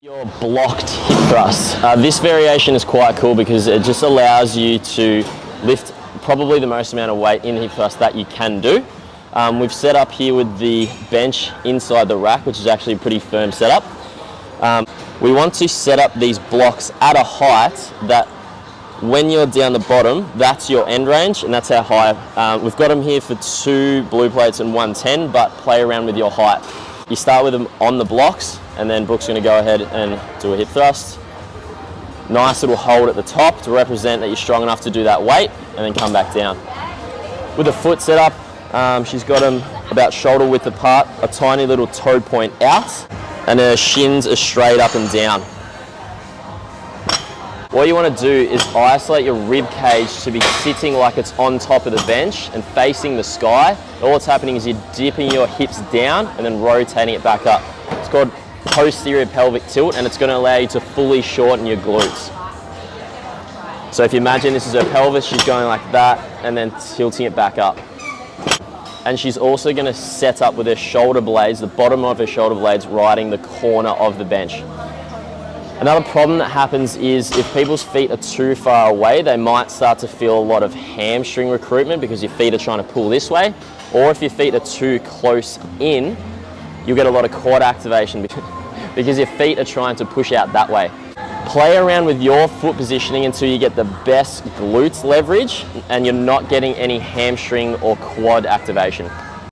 Your blocked hip thrust. This variation is quite cool because it just allows you to lift probably the most amount of weight in hip thrust that you can do. We've set up here with the bench inside the rack, which is actually a pretty firm setup. We want to set up these blocks at a height that when you're down the bottom, that's your end range, and that's how high. We've got them here for 2 blue plates and 110, but play around with your height. You start with them on the blocks, and then Brooke's going to go ahead and do a hip thrust. Nice little hold at the top to represent that you're strong enough to do that weight, and then come back down. With the foot set up, she's got them about shoulder width apart, a tiny little toe point out, and her shins are straight up and down. What you want to do is isolate your rib cage to be sitting like it's on top of the bench and facing the sky. All that's happening is you're dipping your hips down and then rotating it back up. It's called posterior pelvic tilt, and it's going to allow you to fully shorten your glutes. So if you imagine this is her pelvis, she's going like that and then tilting it back up. And she's also going to set up with her shoulder blades, the bottom of her shoulder blades riding the corner of the bench. Another problem that happens is if people's feet are too far away, they might start to feel a lot of hamstring recruitment because your feet are trying to pull this way. Or if your feet are too close in, you'll get a lot of quad activation because your feet are trying to push out that way. Play around with your foot positioning until you get the best glutes leverage and you're not getting any hamstring or quad activation.